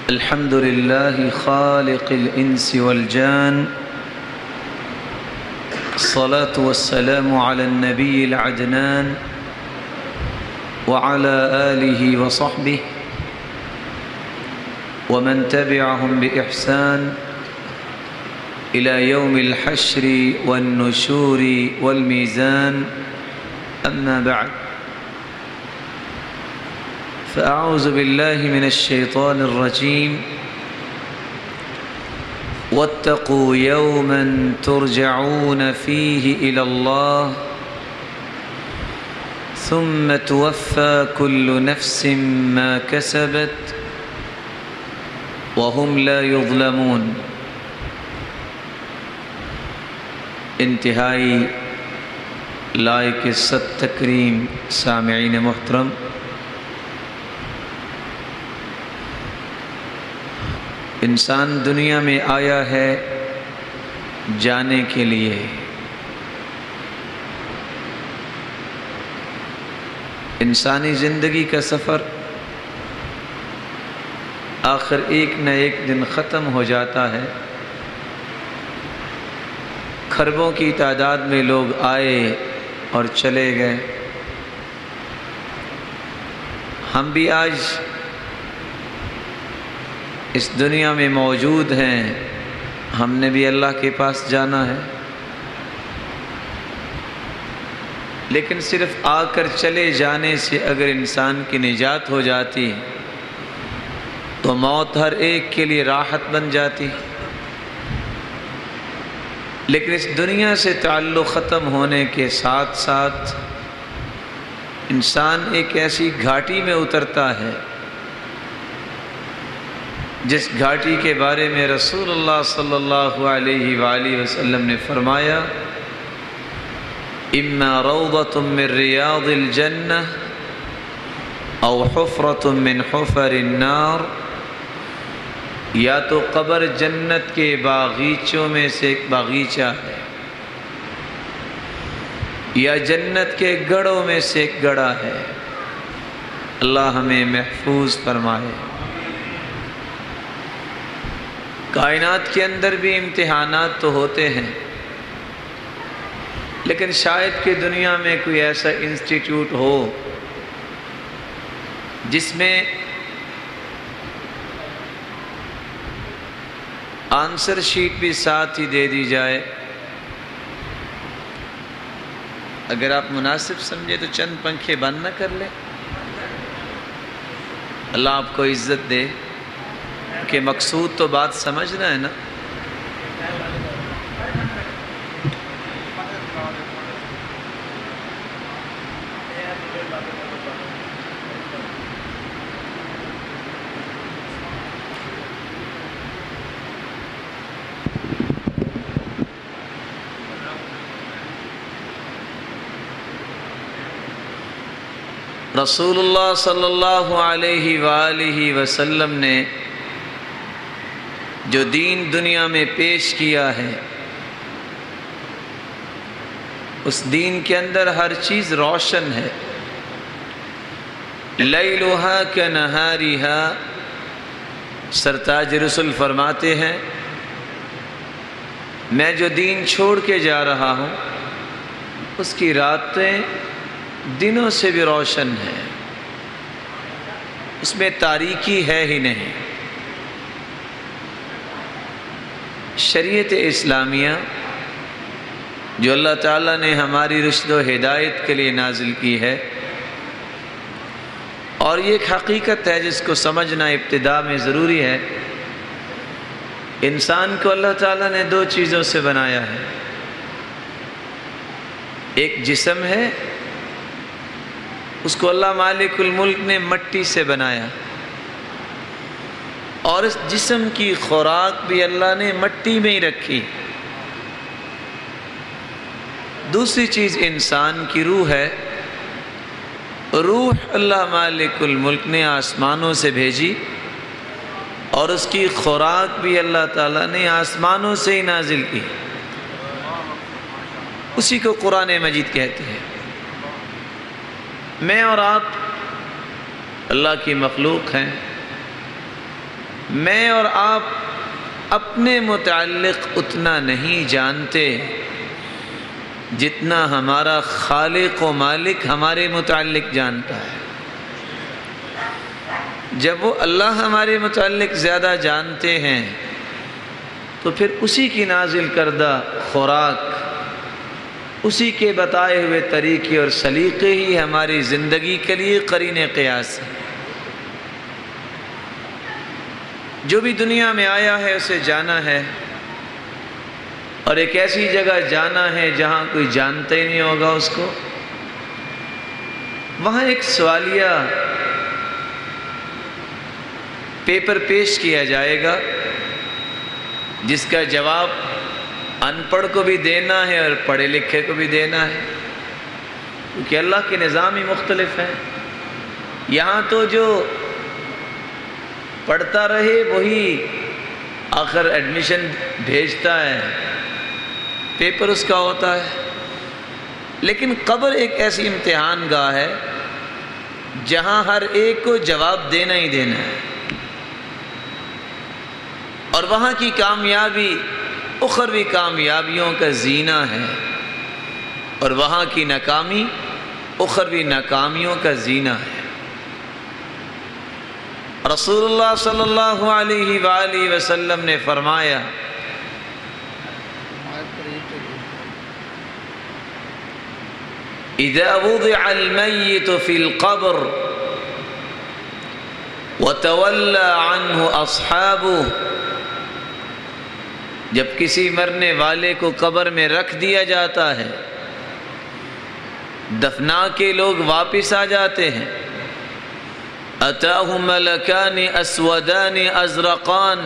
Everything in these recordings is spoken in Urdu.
الحمد لله خالق الإنس والجان، الصلاة والسلام على النبي العدنان وعلى آله وصحبه ومن تبعهم بإحسان إلى يوم الحشر والنشور والميزان. أما بعد، فأعوذ بالله من الشيطان الرجيم. واتقوا يوما ترجعون فيه إلى الله ثم توفى كل نفس ما كسبت وهم لا يظلمون. انتہائی لائق عزت تکریم سامعین محترم، انسان دنیا میں آیا ہے جانے کے لیے. انسانی زندگی کا سفر آخر ایک نہ ایک دن ختم ہو جاتا ہے. کھربوں کی تعداد میں لوگ آئے اور چلے گئے. ہم بھی آج اس دنیا میں موجود ہیں، ہم نے بھی اللہ کے پاس جانا ہے. لیکن صرف آ کر چلے جانے سے اگر انسان کی نجات ہو جاتی تو موت ہر ایک کے لیے راحت بن جاتی. لیکن اس دنیا سے تعلق ختم ہونے کے ساتھ ساتھ انسان ایک ایسی گھاٹی میں اترتا ہے جس گھاٹی کے بارے میں رسول اللہ صلی اللہ علیہ وآلہ وسلم نے فرمایا: اما روضۃ من ریاض الجنہ او حفرۃ من حفر النار. یا تو قبر جنت کے باغیچوں میں سے ایک باغیچہ ہے، یا جنت کے گڑھوں میں سے ایک گڑھا ہے. اللہ ہمیں محفوظ فرمائے. کائنات کے اندر بھی امتحانات تو ہوتے ہیں، لیکن شاید کہ دنیا میں کوئی ایسا انسٹیٹیوٹ ہو جس میں آنسر شیٹ بھی ساتھ ہی دے دی جائے. اگر آپ مناسب سمجھے تو چند پنکھے بند نہ کر لیں. اللہ آپ کو عزت دے کہ مقصود تو بات سمجھنا ہے نا. رسول اللہ صلی اللہ علیہ وآلہ وسلم نے جو دین دنیا میں پیش کیا ہے، اس دین کے اندر ہر چیز روشن ہے. لیلھا کنہارھا. سرتاج رسل فرماتے ہیں میں جو دین چھوڑ کے جا رہا ہوں اس کی راتیں دنوں سے بھی روشن ہے، اس میں تاریکی ہے ہی نہیں. شریعت اسلامیہ جو اللہ تعالیٰ نے ہماری رشد و ہدایت کے لیے نازل کی ہے، اور یہ ایک حقیقت ہے جس کو سمجھنا ابتدا میں ضروری ہے. انسان کو اللہ تعالیٰ نے دو چیزوں سے بنایا ہے. ایک جسم ہے، اس کو اللہ مالک الملک نے مٹی سے بنایا، اور اس جسم کی خوراک بھی اللہ نے مٹی میں ہی رکھی. دوسری چیز انسان کی روح ہے. روح اللہ مالک الملک نے آسمانوں سے بھیجی، اور اس کی خوراک بھی اللہ تعالیٰ نے آسمانوں سے ہی نازل کی. اسی کو قرآن مجید کہتے ہیں. میں اور آپ اللہ کی مخلوق ہیں، میں اور آپ اپنے متعلق اتنا نہیں جانتے جتنا ہمارا خالق و مالک ہمارے متعلق جانتا ہے۔ جب وہ اللہ ہمارے متعلق زیادہ جانتے ہیں تو پھر اسی کی نازل کردہ خوراک، اسی کے بتائے ہوئے طریقے اور سلیقے ہی ہماری زندگی کے لیے قرین قیاس ہے۔ جو بھی دنیا میں آیا ہے اسے جانا ہے، اور ایک ایسی جگہ جانا ہے جہاں کوئی جانتا ہی نہیں ہوگا اس کو۔ وہاں ایک سوالیہ پیپر پیش کیا جائے گا جس کا جواب ان پڑھ کو بھی دینا ہے اور پڑھے لکھے کو بھی دینا ہے، کیونکہ اللہ کے نظام ہی مختلف ہیں۔ یہاں تو جو پڑھتا رہے وہی آخر ایڈمیشن بھیجتا ہے، پیپر اس کا ہوتا ہے، لیکن قبر ایک ایسی امتحان گاہ ہے جہاں ہر ایک کو جواب دینا ہی دینا ہے، اور وہاں کی کامیابی اخروی کامیابیوں کا زینہ ہے، اور وہاں کی ناکامی اخروی ناکامیوں کا زینہ ہے۔ رسول اللہ صلی اللہ علیہ وآلہ وسلم نے فرمایا، اذا وضع المیت فی القبر وتولى عنه اصحابه، جب کسی مرنے والے کو قبر میں رکھ دیا جاتا ہے، دفنا کے لوگ واپس آ جاتے ہیں، اتاہ ملکان اسودان ازرقان،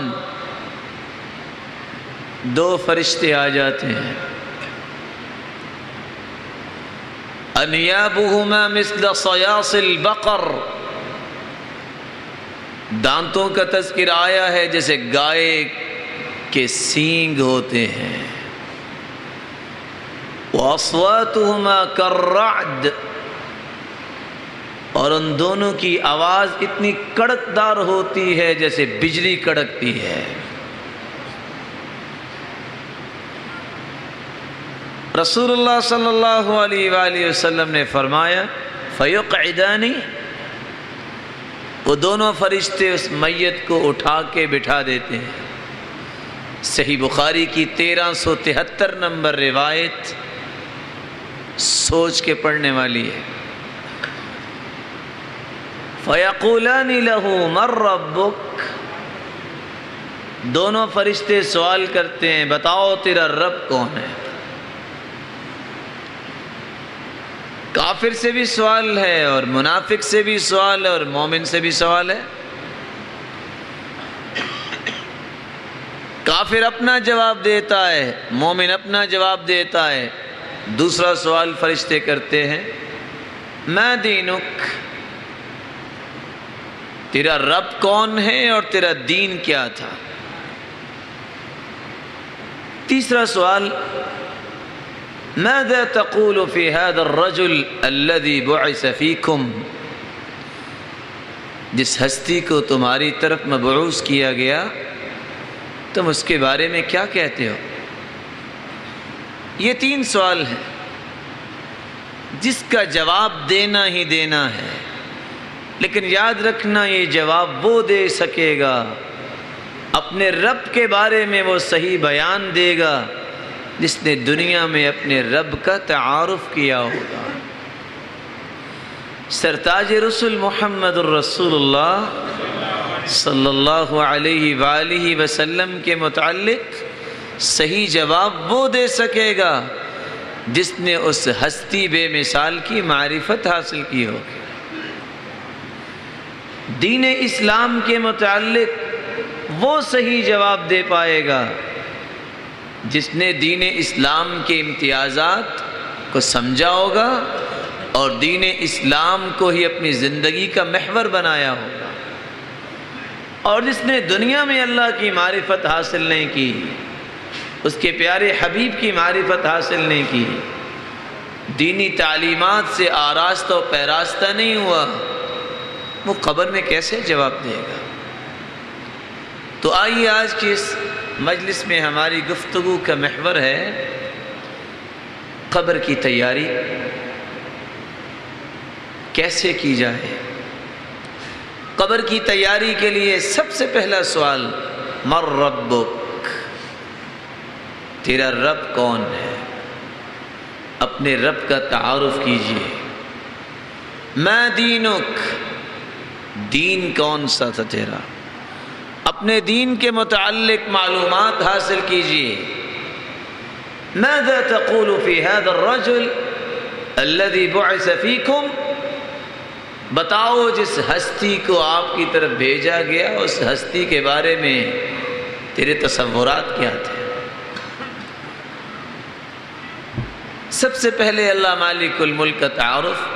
دو فرشتے آ جاتے ہیں، انیابہما مثل صیاص البقر، دانتوں کا تذکرہ آیا ہے جیسے گائے کے سینگ ہوتے ہیں، وَأَصْوَاتُهُمَا كَالرَّعْدِ، اور ان دونوں کی آواز اتنی کڑکدار ہوتی ہے جیسے بجلی کڑکتی ہے۔ رسول اللہ صلی اللہ علیہ وآلہ وسلم نے فرمایا، فَيُقْعِدَانِ، وہ دونوں فرشتے اس میت کو اٹھا کے بٹھا دیتے ہیں۔ صحیح بخاری کی 1373 نمبر روایت سوچ کے پڑھنے والی ہے۔ فَيَقُولَانِ لَهُ مَن رَّبُّكَ، دونوں فرشتے سوال کرتے ہیں بتاؤ تیرا رب کون ہے۔ کافر سے بھی سوال ہے اور منافق سے بھی سوال ہے اور مومن سے بھی سوال ہے۔ کافر اپنا جواب دیتا ہے، مومن اپنا جواب دیتا ہے۔ دوسرا سوال فرشتے کرتے ہیں، ما دینک، تیرا رب کون ہے اور تیرا دین کیا تھا۔ تیسرا سوال، ماذا تقول في هذا الرجل الذي بعث فيكم، جس ہستی کو تمہاری طرف مبعوث کیا گیا تم اس کے بارے میں کیا کہتے ہو۔ یہ 3 سوال ہیں جس کا جواب دینا ہی دینا ہے، لیکن یاد رکھنا یہ جواب وہ دے سکے گا، اپنے رب کے بارے میں وہ صحیح بیان دے گا جس نے دنیا میں اپنے رب کا تعارف کیا ہوگا۔ سرتاج رسول محمد الرسول اللہ صلی اللہ علیہ وآلہ وسلم کے متعلق صحیح جواب وہ دے سکے گا جس نے اس ہستی بے مثال کی معرفت حاصل کی ہوگی۔ دین اسلام کے متعلق وہ صحیح جواب دے پائے گا جس نے دین اسلام کے امتیازات کو سمجھا ہوگا اور دین اسلام کو ہی اپنی زندگی کا محور بنایا ہوگا، اور جس نے دنیا میں اللہ کی معرفت حاصل نہیں کی، اس کے پیارے حبیب کی معرفت حاصل نہیں کی، دینی تعلیمات سے آراستہ و پیراستہ نہیں ہوا، وہ قبر میں کیسے جواب دے گا۔ تو آئیے آج کی اس مجلس میں ہماری گفتگو کا محور ہے قبر کی تیاری کیسے کی جائے۔ قبر کی تیاری کے لیے سب سے پہلا سوال من ربک، تیرا رب کون ہے؟ اپنے رب کا تعارف کیجئے۔ ما دینک، دین کون سا تھا تیرا؟ اپنے دین کے متعلق معلومات حاصل کیجئے۔ ماذا تقول فی هذا الرجل الذي بعث فیکم، بتاؤ جس ہستی کو آپ کی طرف بھیجا گیا اس ہستی کے بارے میں تیرے تصورات کیا تھے؟ سب سے پہلے اللہ مالک الملک کا تعارف۔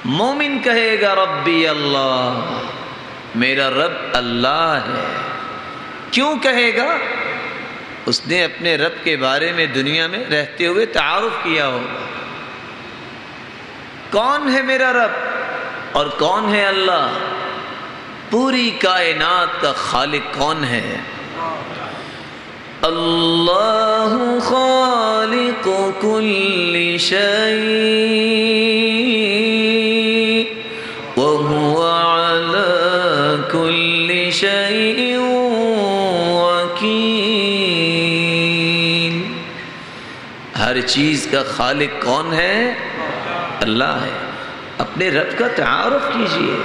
مومن کہے گا ربی اللہ، میرا رب اللہ ہے۔ کیوں کہے گا؟ اس نے اپنے رب کے بارے میں دنیا میں رہتے ہوئے تعارف کیا ہوگا۔ کون ہے میرا رب اور کون ہے اللہ؟ پوری کائنات کا خالق کون ہے؟ اللہ خالق کل شیء وہو علی کل شیء وکیل۔ ہر چیز کا خالق کون ہے؟ اللہ ہے۔ اپنے رب کا تعارف کیجئے۔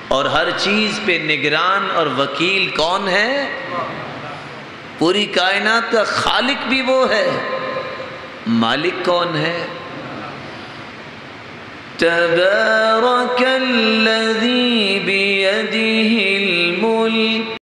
اور ہر چیز پہ نگران اور وکیل کون ہے؟ پوری کائنات کا خالق بھی وہ ہے، مالک کون ہے؟ تبارک الذی بیدہ الملک